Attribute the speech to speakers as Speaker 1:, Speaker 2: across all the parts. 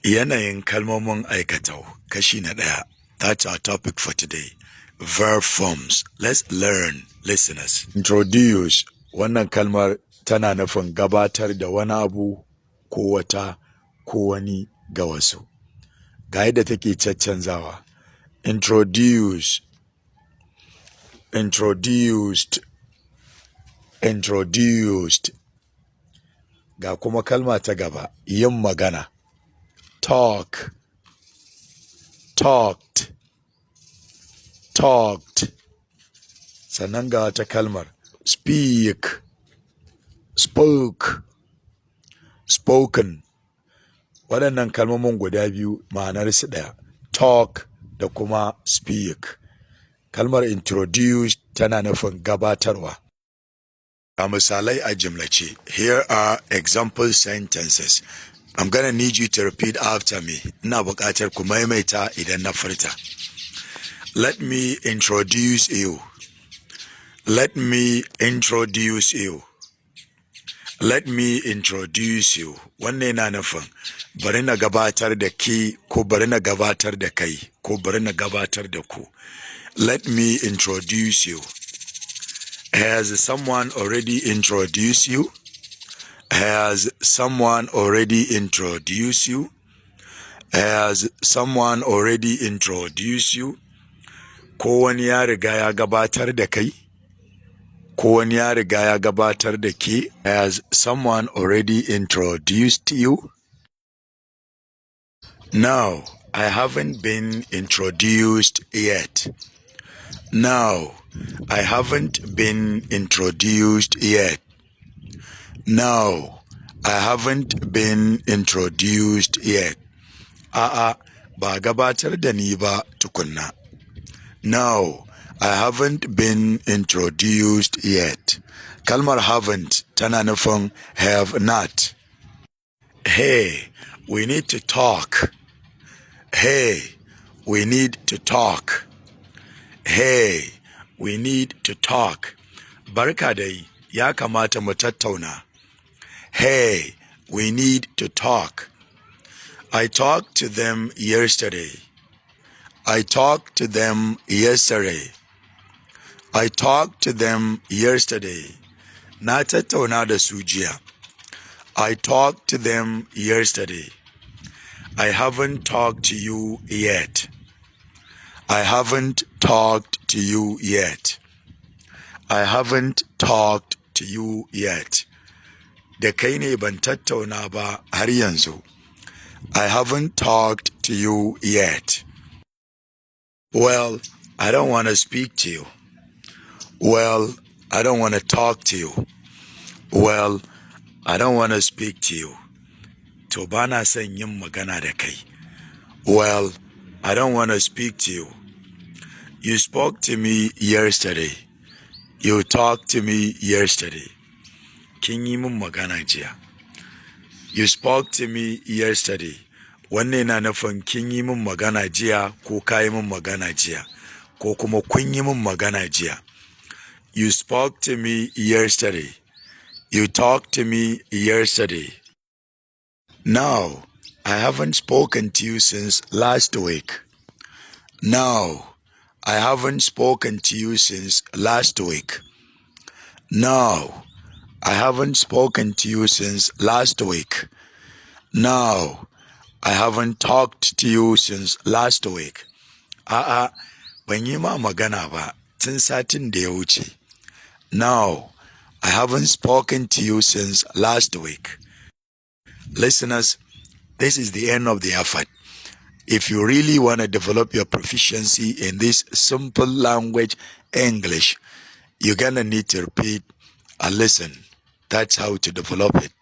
Speaker 1: Yanayin kalmomin aikatau kashi na ɗaya. That's our topic for today. Verb forms. Let's learn, listeners. Introduce. Wannan kalmar tana nufin gabatar da wani abu ko wata ko wani ga wasu. Ga yadda take caccanzawa. Introduce. Introduced. Introduced. Ga kuma kalma ta gaba. Yin magana. Talk. Talked. Talked. Sannan ga wata kalmar. Speak. Spoke. Spoken. Waɗannan kalmomin guda biyu ma'anarsu ɗaya. Talk da kuma speak. Kalmar introduce tana nufin gabatarwa. A misalai a jimlace. Here are example sentences. I'm gonna need you to repeat after me. Ina buƙatar ku maimaita idan na furta. Let me introduce you. Let me introduce you. Let me introduce you. Wannan yana nufin bari na gabatar da ke ko bari na gabatar da kai ko bari na gabatar da ku. Let me introduce you. Has someone already introduced you? Has someone already introduced you? Has someone already introduced you? Ko wani ya riga ya gabatar da kai? Ko wani ya riga ya gabatar da ke? Has someone already introduced you? No, I haven't been introduced yet. No, I haven't been introduced yet. No, I haven't been introduced yet. A'a, ba gabatar da ni ba tukunna. No, I haven't been introduced yet. Kalmar haven't tana nufin have not. Hey, we need to talk. Hey, we need to talk. Hey, we need to talk. Barka dai, ya kamata mu tattauna. Hey, we need to talk. I talked to them yesterday. I talked to them yesterday. I talked to them yesterday. Na tattauna da su jiya. I talked to them yesterday. I haven't talked to you yet. I haven't talked to you yet. I haven't talked to you yet. Da kai ne ban tattauna ba har yanzu. I haven't talked to you yet. Well, I don't want to speak to you. Well, I don't want to talk to you. Well, I don't want to speak to you. To bana son yin magana da kai. Well, I don't want to speak to you. You spoke to me yesterday. You talked to me yesterday. Kin yi min magana jiya. You spoke to me yesterday. Wannan na nufin kin yi min magana jiya ko ka yi min magana jiya ko kuma kun yi min magana jiya. You spoke to me yesterday. You talked to me yesterday. No, I haven't spoken to you since last week. No, I haven't spoken to you since last week. No, I haven't spoken to you since last week. No, I haven't talked to you since last week. A'a, ban yi ma magana ba tun satin da ya wuce. No, I haven't spoken to you since last week. Listeners, this is the end of the effort. If you really want to develop your proficiency in this simple language, English, you're going to need to repeat and listen. That's how to develop it.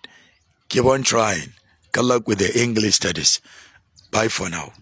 Speaker 1: Keep on trying. Good luck with the English studies. Bye for now.